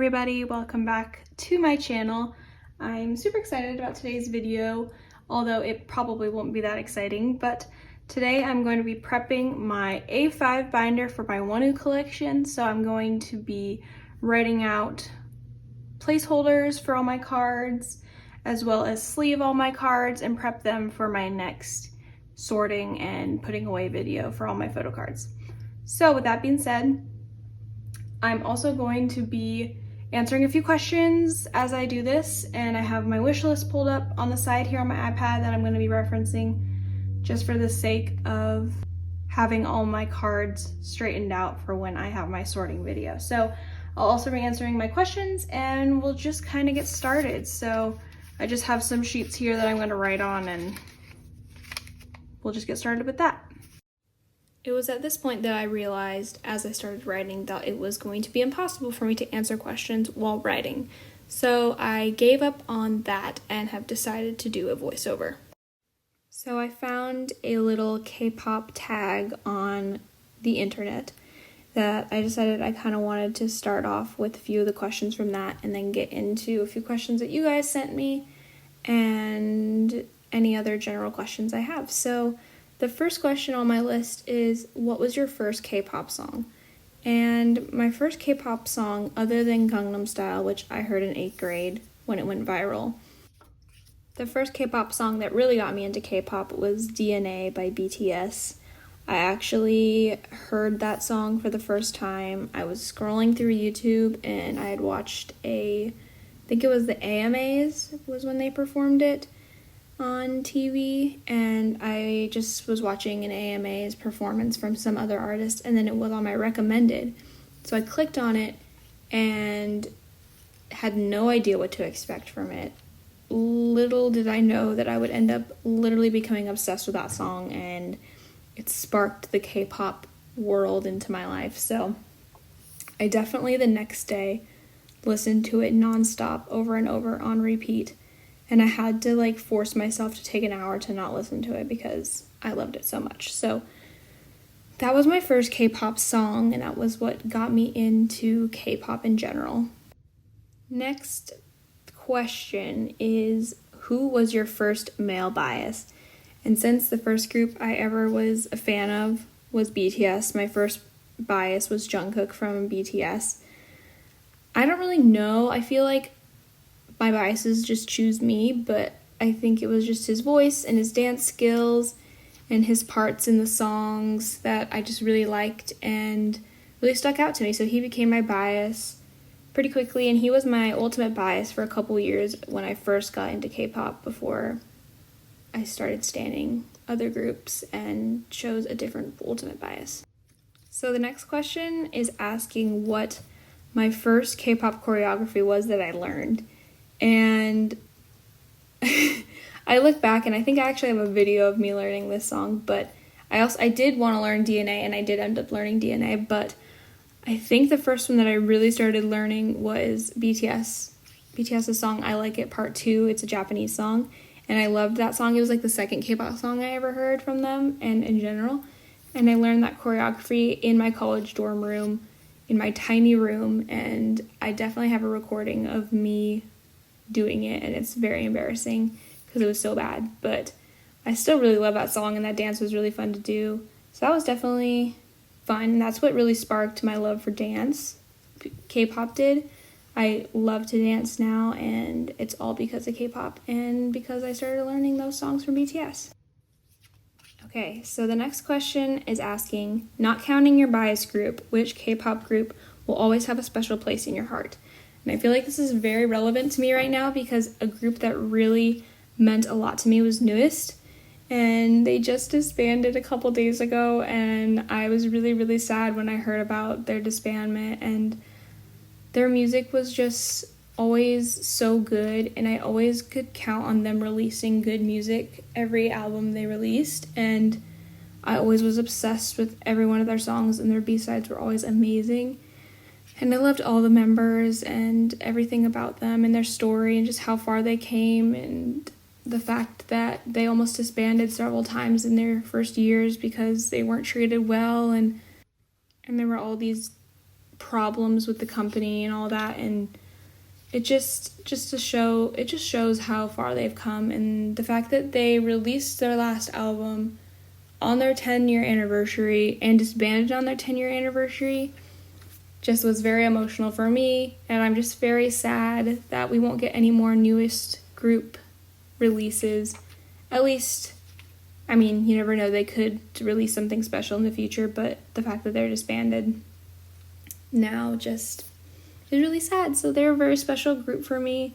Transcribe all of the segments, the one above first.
everybody, welcome back to my channel. I'm super excited about today's video, although it probably won't be that exciting, but today I'm going to be prepping my A5 binder for my wonwoo collection. So I'm going to be writing out placeholders for all my cards, as well as sleeve all my cards and prep them for my next sorting and putting away video for all my photo cards. So with that being said, I'm also going to be answering a few questions as I do this, and I have my wish list pulled up on the side here on my iPad that I'm going to be referencing just for the sake of having all my cards straightened out for when I have my sorting video. So I'll also be answering my questions and we'll just kind of get started. So I just have some sheets here that I'm going to write on and we'll just get started with that. It was at this point that I realized as I started writing that it was going to be impossible for me to answer questions while writing. So I gave up on that and have decided to do a voiceover. So I found a little K-pop tag on the internet that I decided I kind of wanted to start off with a few of the questions from that and then get into a few questions that you guys sent me and any other general questions I have. So the first question on my list is, what was your first K-pop song? And my first K-pop song, other than Gangnam Style, which I heard in 8th grade when it went viral, the first K-pop song that really got me into K-pop was DNA by BTS. I actually heard that song for the first time. I was scrolling through YouTube and I had watched I think it was the AMAs was when they performed it on TV, and I just was watching an AMA's performance from some other artist, and then it was on my recommended. So I clicked on it and had no idea what to expect from it. Little did I know that I would end up literally becoming obsessed with that song, and it sparked the K-pop world into my life. So I definitely the next day listened to it nonstop over and over on repeat. And I had to force myself to take an hour to not listen to it because I loved it so much. So that was my first K-pop song, and that was what got me into K-pop in general. Next question is, who was your first male bias? And since the first group I ever was a fan of was BTS, my first bias was Jungkook from BTS. I don't really know. I feel like my biases just choose me, but I think it was just his voice and his dance skills and his parts in the songs that I just really liked and really stuck out to me. So he became my bias pretty quickly, and he was my ultimate bias for a couple years when I first got into K-pop before I started standing other groups and chose a different ultimate bias. So the next question is asking what my first K-pop choreography was that I learned. And I look back and I think I actually have a video of me learning this song, but I did want to learn DNA, and I did end up learning DNA, but I think the first one that I really started learning was BTS's song I Like It Part 2. It's a Japanese song, and I loved that song. It was the second K-pop song I ever heard from them and in general, and I learned that choreography in my college dorm room, in my tiny room, and I definitely have a recording of me doing it, and it's very embarrassing because it was so bad, but I still really love that song, and that dance was really fun to do. So that was definitely fun, and that's what really sparked my love for dance. K-pop did. I love to dance now, and it's all because of K-pop and because I started learning those songs from BTS. Okay, so the next question is asking, not counting your bias group, which K-pop group will always have a special place in your heart? And I feel like this is very relevant to me right now because a group that really meant a lot to me was Newest, and they just disbanded a couple days ago, and I was really, really sad when I heard about their disbandment, and their music was just always so good, and I always could count on them releasing good music every album they released, and I always was obsessed with every one of their songs, and their B-sides were always amazing. And I loved all the members and everything about them and their story and just how far they came, and the fact that they almost disbanded several times in their first years because they weren't treated well, and there were all these problems with the company and all that, and it just shows how far they've come. And the fact that they released their last album on their 10-year anniversary and disbanded on their 10-year anniversary just was very emotional for me, and I'm just very sad that we won't get any more newest group releases. At least, I mean, you never know, they could release something special in the future, but the fact that they're disbanded now just is really sad. So they're a very special group for me.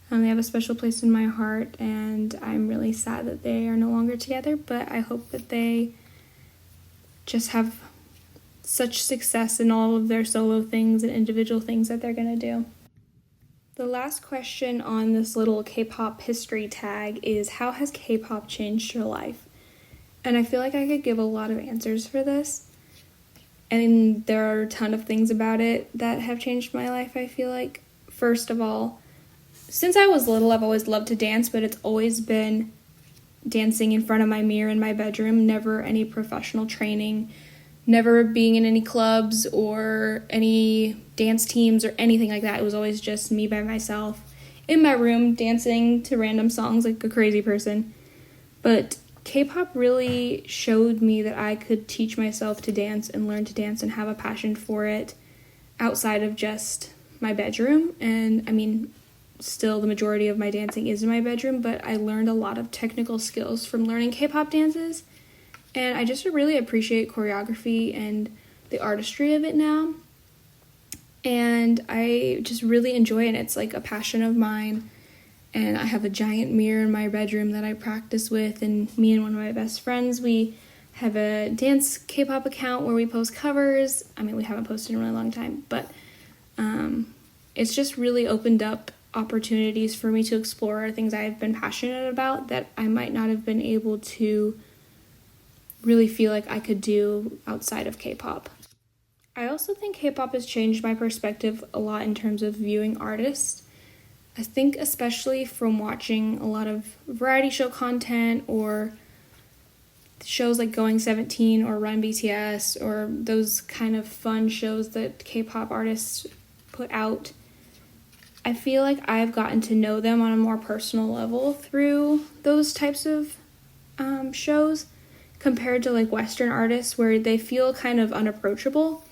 They have a special place in my heart, and I'm really sad that they are no longer together, but I hope that they just have such success in all of their solo things and individual things that they're gonna do. The last question on this little K-pop history tag is, how has K-pop changed your life? And I feel like I could give a lot of answers for this. And there are a ton of things about it that have changed my life, I feel like. First of all, since I was little, I've always loved to dance, but it's always been dancing in front of my mirror in my bedroom, never any professional training, never being in any clubs or any dance teams or anything like that. It was always just me by myself in my room dancing to random songs like a crazy person. But K-pop really showed me that I could teach myself to dance and learn to dance and have a passion for it outside of just my bedroom. And I mean, still the majority of my dancing is in my bedroom, but I learned a lot of technical skills from learning K-pop dances. And I just really appreciate choreography and the artistry of it now. And I just really enjoy it. It's like a passion of mine. And I have a giant mirror in my bedroom that I practice with. And me and one of my best friends, we have a dance K-pop account where we post covers. I mean, we haven't posted in a really long time. But it's just really opened up opportunities for me to explore things I've been passionate about that I might not have been able to really feel like I could do outside of K-pop. I also think K-pop has changed my perspective a lot in terms of viewing artists. I think especially from watching a lot of variety show content or shows like Going 17 or Run BTS or those kind of fun shows that K-pop artists put out. I feel like I've gotten to know them on a more personal level through those types of shows, compared to like Western artists where they feel kind of unapproachable.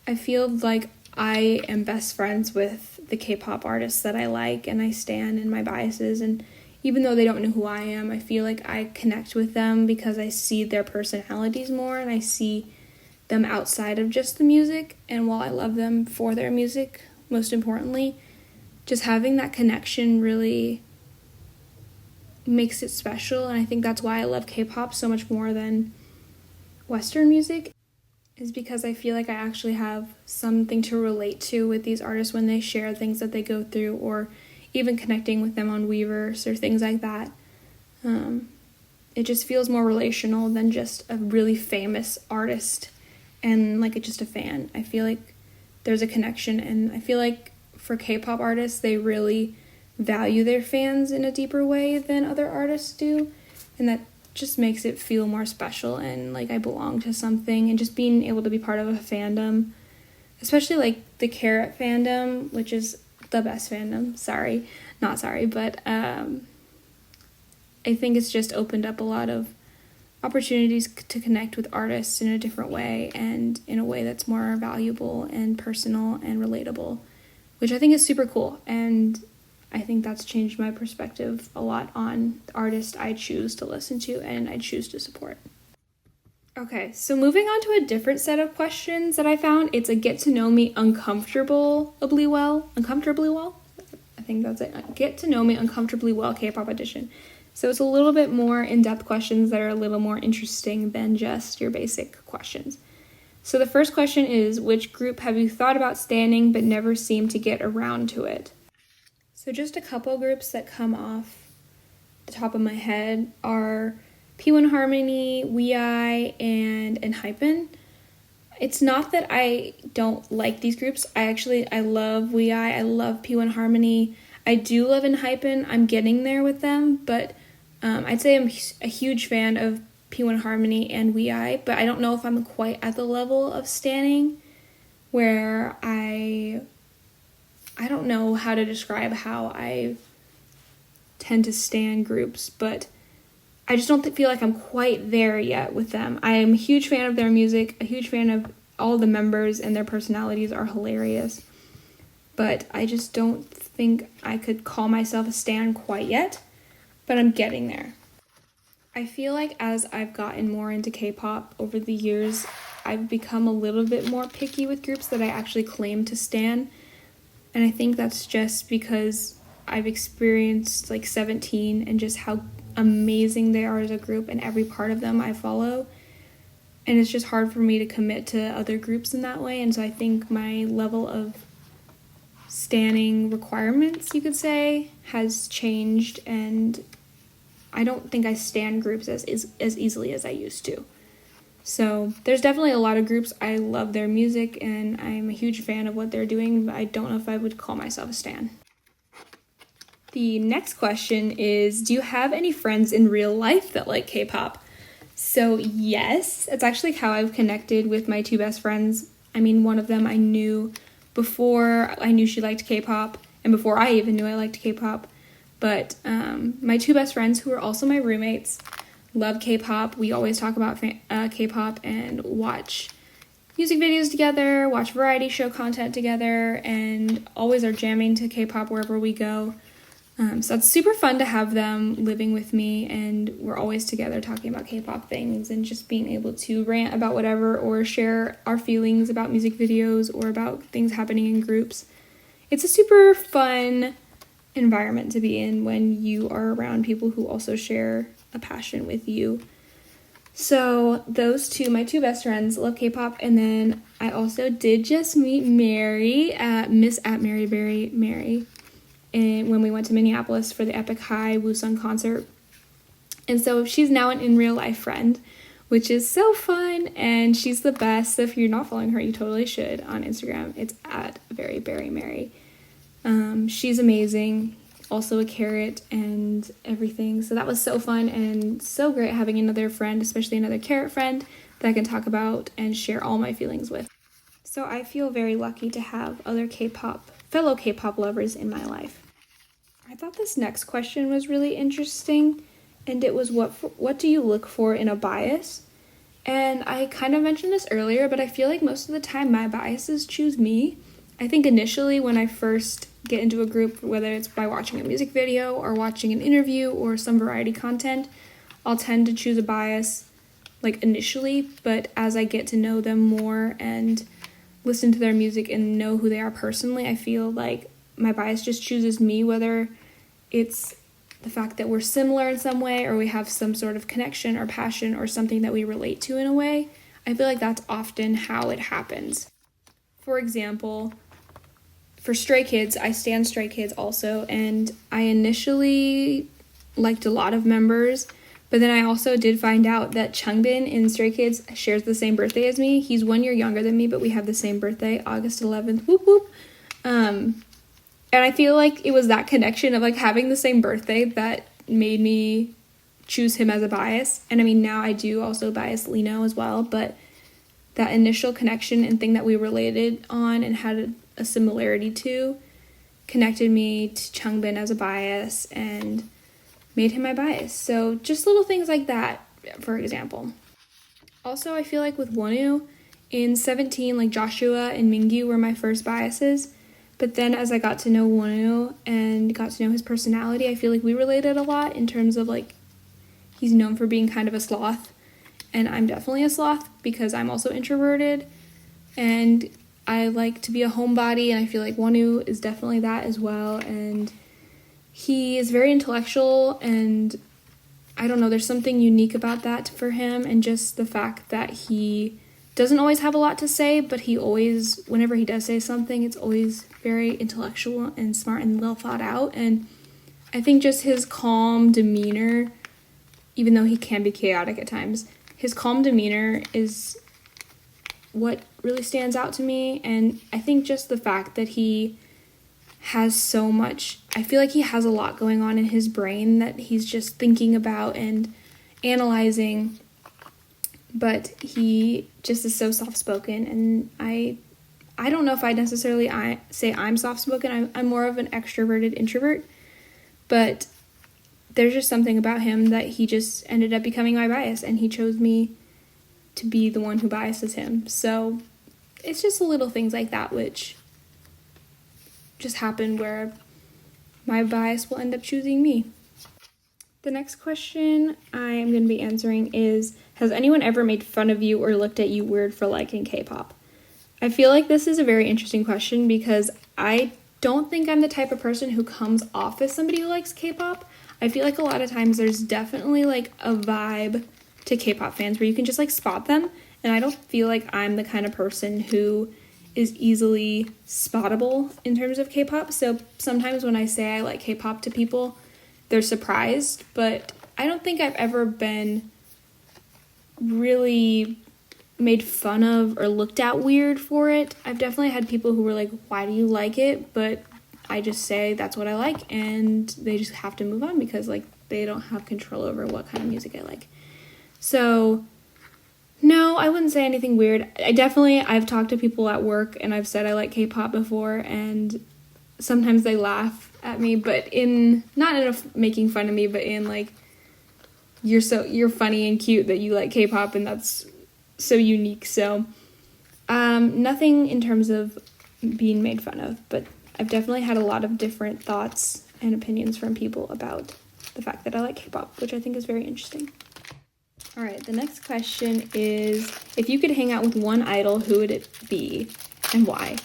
I feel like I am best friends with the K-pop artists that I like and I stan in my biases, and even though they don't know who I am, I feel like I connect with them because I see their personalities more and I see them outside of just the music. And while I love them for their music, most importantly, just having that connection really makes it special. And I think that's why I love K-pop so much more than Western music, is because I feel like I actually have something to relate to with these artists when they share things that they go through, or even connecting with them on Weverse or things like that. It just feels more relational than just a really famous artist and like just a fan. I feel like there's a connection, and I feel like for K-pop artists, they really value their fans in a deeper way than other artists do, and that just makes it feel more special and like I belong to something. And just being able to be part of a fandom, especially like the Carrot fandom, which is the best fandom, but I think it's just opened up a lot of opportunities to connect with artists in a different way, and in a way that's more valuable and personal and relatable, which I think is super cool. And I think that's changed my perspective a lot on the artists I choose to listen to and I choose to support. Okay, so moving on to a different set of questions that I found. It's a get to know me uncomfortably well. I think that's it. Get to know me uncomfortably well K-pop edition. So it's a little bit more in-depth questions that are a little more interesting than just your basic questions. So the first question is, which group have you thought about standing but never seemed to get around to it? So just a couple groups that come off the top of my head are P1 Harmony, WeI, and ENHYPEN. It's not that I don't like these groups. I love WeI, I love P1 Harmony. I do love ENHYPEN. I'm getting there with them, but I'd say I'm a huge fan of P1 Harmony and WeI, but I don't know if I'm quite at the level of standing where I don't know how to describe how I tend to stan groups, but I just don't feel like I'm quite there yet with them. I am a huge fan of their music, a huge fan of all the members, and their personalities are hilarious. But I just don't think I could call myself a stan quite yet, but I'm getting there. I feel like as I've gotten more into K-pop over the years, I've become a little bit more picky with groups that I actually claim to stan. And I think that's just because I've experienced like 17 and just how amazing they are as a group, and every part of them I follow. And it's just hard for me to commit to other groups in that way. And so I think my level of standing requirements, you could say, has changed, and I don't think I stan groups as easily as I used to. So there's definitely a lot of groups I love their music and I'm a huge fan of what they're doing, but I don't know if I would call myself a stan. The next question is, do you have any friends in real life that like K-pop? So yes, it's actually how I've connected with my two best friends. I mean, one of them I knew before I knew she liked K-pop, and before I even knew I liked K-pop. But my two best friends, who are also my roommates, love K-pop. We always talk about K-pop and watch music videos together, watch variety show content together, and always are jamming to K-pop wherever we go. So it's super fun to have them living with me, and we're always together talking about K-pop things and just being able to rant about whatever or share our feelings about music videos or about things happening in groups. It's a super fun environment to be in when you are around people who also share a passion with you. So those two, my two best friends, love K-pop, and then I also did just meet Mary at Mary and when we went to Minneapolis for the Epic High Woo concert. And so she's now an in real life friend, which is so fun, and she's the best. So if you're not following her, you totally should on Instagram. It's at Mary. She's amazing, also a carrot and everything. So that was so fun and so great having another friend, especially another carrot friend that I can talk about and share all my feelings with. So I feel very lucky to have other fellow K-pop lovers in my life. I thought this next question was really interesting, and it was what do you look for in a bias? And I kind of mentioned this earlier, but I feel like most of the time my biases choose me. I think initially when I first get into a group, whether it's by watching a music video or watching an interview or some variety content, I'll tend to choose a bias like initially, but as I get to know them more and listen to their music and know who they are personally, I feel like my bias just chooses me, whether it's the fact that we're similar in some way or we have some sort of connection or passion or something that we relate to in a way. I feel like that's often how it happens. For example, for Stray Kids, I stan Stray Kids also, and I initially liked a lot of members, but then I also did find out that Changbin in Stray Kids shares the same birthday as me. He's 1 year younger than me, but we have the same birthday, August 11th, whoop whoop. And I feel like it was that connection of like having the same birthday that made me choose him as a bias. And I mean, now I do also bias Lino as well, but that initial connection and thing that we related on and had a similarity to connected me to Changbin as a bias and made him my bias. So just little things like that, for example. Also, I feel like with wonwoo, in 17, like Joshua and Mingyu were my first biases. But then as I got to know wonwoo and got to know his personality, I feel like we related a lot in terms of like, he's known for being kind of a sloth. And I'm definitely a sloth because I'm also introverted. And I like to be a homebody, and I feel like wonwoo is definitely that as well. And he is very intellectual, and I don't know, there's something unique about that for him, and just the fact that he doesn't always have a lot to say, but he always, whenever he does say something, it's always very intellectual and smart and well thought out. And I think just his calm demeanor, even though he can be chaotic at times, his calm demeanor is what really stands out to me. And I think just the fact that he has so much, I feel like he has a lot going on in his brain that he's just thinking about and analyzing, but he just is so soft-spoken, and I I don't know if I necessarily say I'm soft-spoken. I'm more of an extroverted introvert, but there's just something about him that he just ended up becoming my bias, and he chose me to be the one who biases him. So it's just the little things like that which just happen where my bias will end up choosing me. The next question I'm going to be answering is, has anyone ever made fun of you or looked at you weird for liking K-pop? I feel like this is a very interesting question because I don't think I'm the type of person who comes off as somebody who likes K-pop. I feel like a lot of times there's definitely like a vibe to K-pop fans where you can just like spot them, and I don't feel like I'm the kind of person who is easily spottable in terms of K-pop. So sometimes when I say I like K-pop to people, they're surprised, but I don't think I've ever been really made fun of or looked at weird for it. I've definitely had people who were like, why do you like it? But I just say that's what I like, and they just have to move on because like they don't have control over what kind of music I like. So no, I wouldn't say anything weird. I've talked to people at work and I've said I like K-pop before, and sometimes they laugh at me, but not in making fun of me, but in like, you're funny and cute that you like K-pop and that's so unique. So nothing in terms of being made fun of, but I've definitely had a lot of different thoughts and opinions from people about the fact that I like K-pop, which I think is very interesting. All right, the next question is, if you could hang out with one idol, who would it be and why?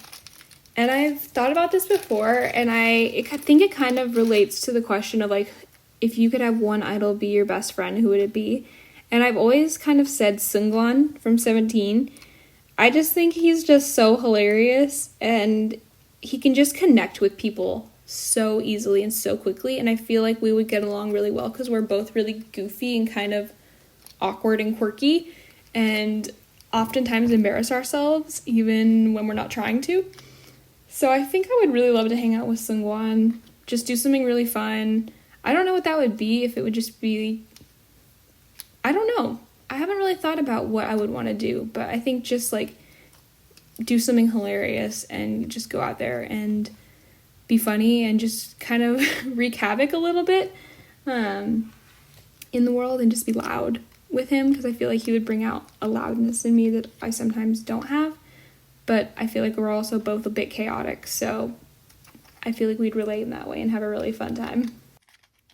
And I've thought about this before, and I think it kind of relates to the question of like, if you could have one idol be your best friend, who would it be? And I've always kind of said Seungwon from 17. I just think he's just so hilarious, and he can just connect with people so easily and so quickly, and I feel like we would get along really well because we're both really goofy and kind of awkward and quirky, and oftentimes embarrass ourselves even when we're not trying to. So I think I would really love to hang out with Seungwon, just do something really fun. I don't know what that would be, if it would just be, I don't know. I haven't really thought about what I would want to do, but I think just like do something hilarious and just go out there and be funny and just kind of wreak havoc a little bit in the world and just be loud with him, because I feel like he would bring out a loudness in me that I sometimes don't have, but I feel like we're also both a bit chaotic, so I feel like we'd relate in that way and have a really fun time.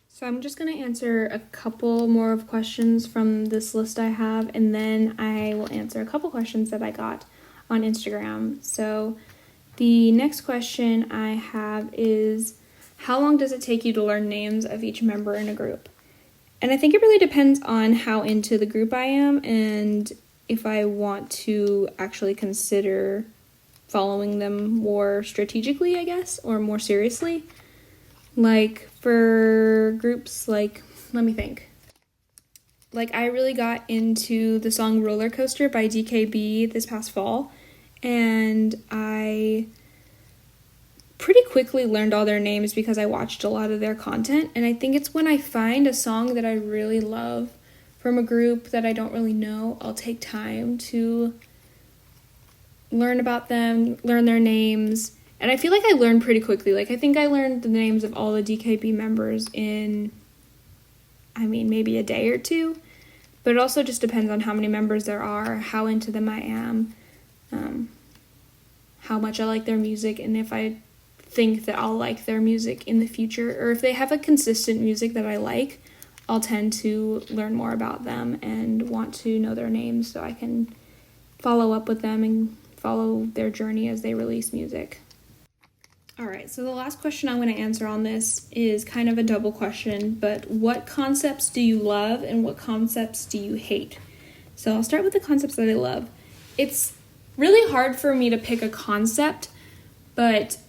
So I'm just going to answer a couple more of questions from this list I have, and then I will answer a couple questions that I got on Instagram. So the next question I have is, how long does it take you to learn names of each member in a group? And I think it really depends on how into the group I am and if I want to actually consider following them more strategically, I guess, or more seriously. Like for groups like, let me think. Like I really got into the song Roller Coaster by DKB this past fall, and I pretty quickly learned all their names because I watched a lot of their content. And I think it's when I find a song that I really love from a group that I don't really know, I'll take time to learn about them, learn their names. And I feel like I learned pretty quickly. Like I think I learned the names of all the DKB members in, maybe a day or two. But it also just depends on how many members there are, how into them I am, how much I like their music, and if I think that I'll like their music in the future, or if they have a consistent music that I like, I'll tend to learn more about them and want to know their names so I can follow up with them and follow their journey as they release music. Alright, so the last question I'm going to answer on this is kind of a double question, but what concepts do you love and what concepts do you hate? So I'll start with the concepts that I love. It's really hard for me to pick a concept, but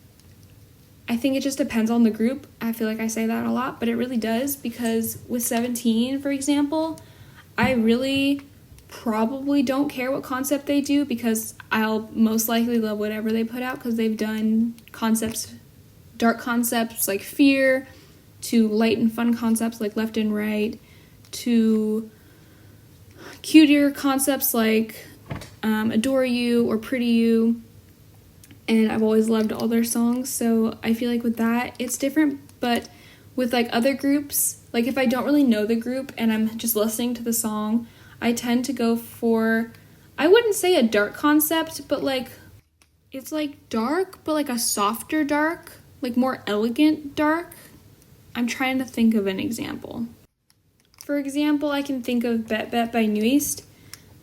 I think it just depends on the group. I feel like I say that a lot, but it really does, because with 17, for example, I really probably don't care what concept they do, because I'll most likely love whatever they put out, because they've done concepts, dark concepts like Fear, to light and fun concepts like Left and Right, to cuter concepts like Adore You or Pretty You. and I've always loved all their songs, so I feel like with that, it's different. But with like other groups, like if I don't really know the group and I'm just listening to the song, I tend to go for, I wouldn't say a dark concept, but like it's like dark, but like a softer dark, like more elegant dark. I'm trying to think of an example. For example, I can think of Bet Bet by New East.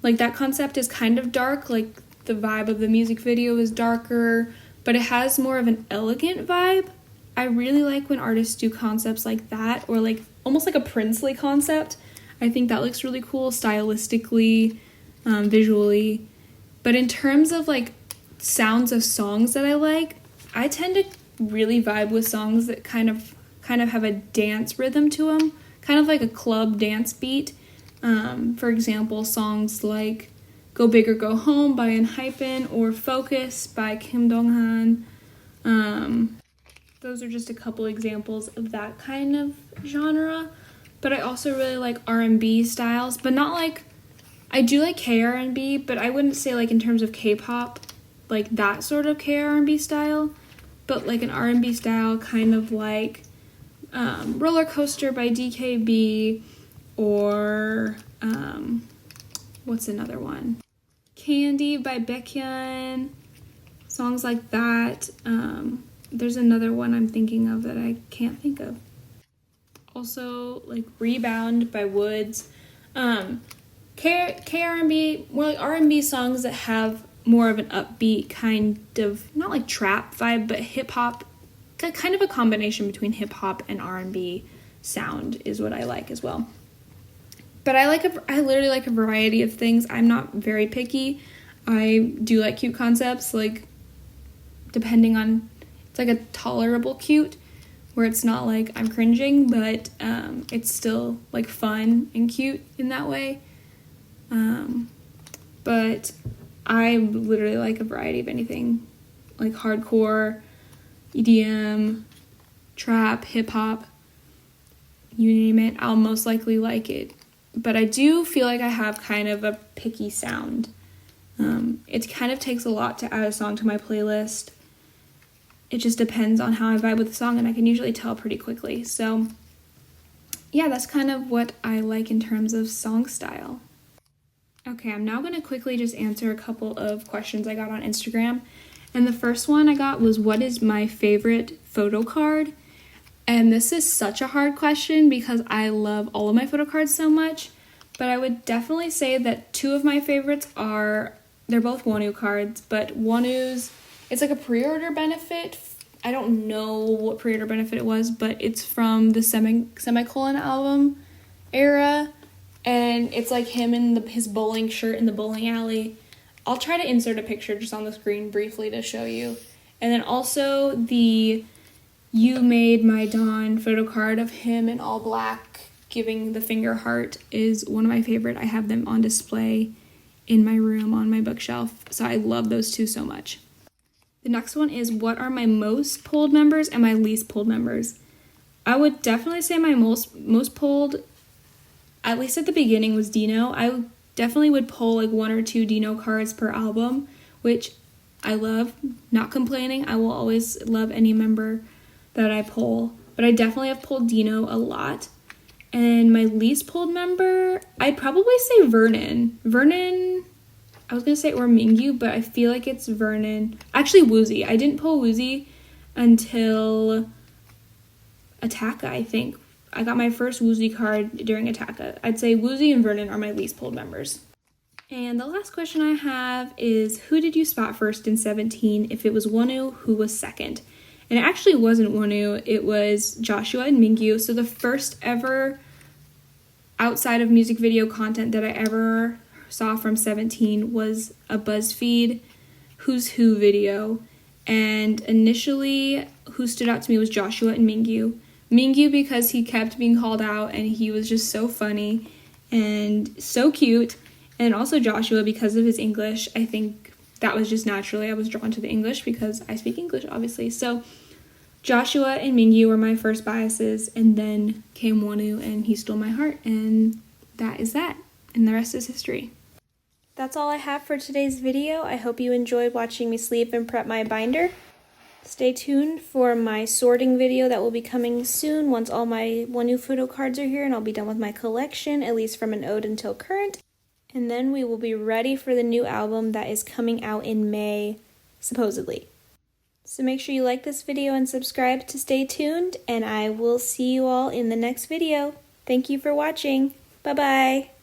Like that concept is kind of dark, like the vibe of the music video is darker, but it has more of an elegant vibe. I really like when artists do concepts like that, or like almost like a princely concept. I think that looks really cool stylistically, visually. But in terms of like sounds of songs that I like, I tend to really vibe with songs that kind of have a dance rhythm to them, kind of like a club dance beat. For example, songs like Go Big or Go Home by Enhypen or Focus by Kim Dong-han. Those are just a couple examples of that kind of genre. But I also really like R&B styles, but not like, I do like K-R&B, but I wouldn't say like in terms of K-pop, like that sort of K-R&B style, but like an R&B style kind of like Roller Coaster by DKB, or what's another one? Candy by Baekhyun, songs like that. There's another one I'm thinking of that I can't think of. Also, like Rebound by Woods. K-R&B, more like R&B songs that have more of an upbeat kind of, not like trap vibe, but hip-hop, kind of a combination between hip-hop and R&B sound is what I like as well. But I literally like a variety of things. I'm not very picky. I do like cute concepts, like depending on, it's like a tolerable cute, where it's not like I'm cringing, but it's still like fun and cute in that way. But I literally like a variety of anything, like hardcore, EDM, trap, hip-hop, you name it, I'll most likely like it. But I do feel like I have kind of a picky sound. It kind of takes a lot to add a song to my playlist. It just depends on how I vibe with the song, and I can usually tell pretty quickly. So yeah, that's kind of what I like in terms of song style. Okay, I'm now going to quickly just answer a couple of questions I got on Instagram. And the first one I got was, what is my favorite photo card? And this is such a hard question because I love all of my photo cards so much. But I would definitely say that two of my favorites are, they're both wonwoo cards, but wonwoo's, it's like a pre-order benefit. I don't know what pre-order benefit it was, but it's from the Semicolon album era. And it's like him in his bowling shirt in the bowling alley. I'll try to insert a picture just on the screen briefly to show you. And then also the You Made My Dawn photo card of him in all black giving the finger heart is one of my favorite. I have them on display in my room on my bookshelf. So I love those two so much. The next one is, what are my most pulled members and my least pulled members? I would definitely say my most pulled, at least at the beginning, was Dino. I definitely would pull like 1 or 2 Dino cards per album, which I love. Not complaining. I will always love any member that I pull, but I definitely have pulled Dino a lot. And my least pulled member, I'd probably say Vernon. I was gonna say or Mingyu, but I feel like it's Vernon. Actually, Woozy. I didn't pull Woozy until Attacca, I think. I got my first Woozy card during Attacca. I'd say Woozy and Vernon are my least pulled members. And the last question I have is, who did you spot first in 17? If it was wonwoo, who was second? And it actually wasn't wonwoo, it was Joshua and Mingyu. So the first ever outside of music video content that I ever saw from 17 was a BuzzFeed Who's Who video. And initially, who stood out to me was Joshua and Mingyu. Mingyu because he kept being called out and he was just so funny and so cute. And also Joshua because of his English. I think that was just naturally, I was drawn to the English because I speak English, obviously. So Joshua and Mingyu were my first biases, and then came wonwoo and he stole my heart, and that is that. And the rest is history. that's all I have for today's video. I hope you enjoyed watching me sleeve and prep my binder. Stay tuned for my sorting video that will be coming soon once all my wonwoo photo cards are here and I'll be done with my collection, at least from an ode until current. And then we will be ready for the new album that is coming out in May, supposedly. So make sure you like this video and subscribe to stay tuned, and I will see you all in the next video. Thank you for watching. Bye-bye.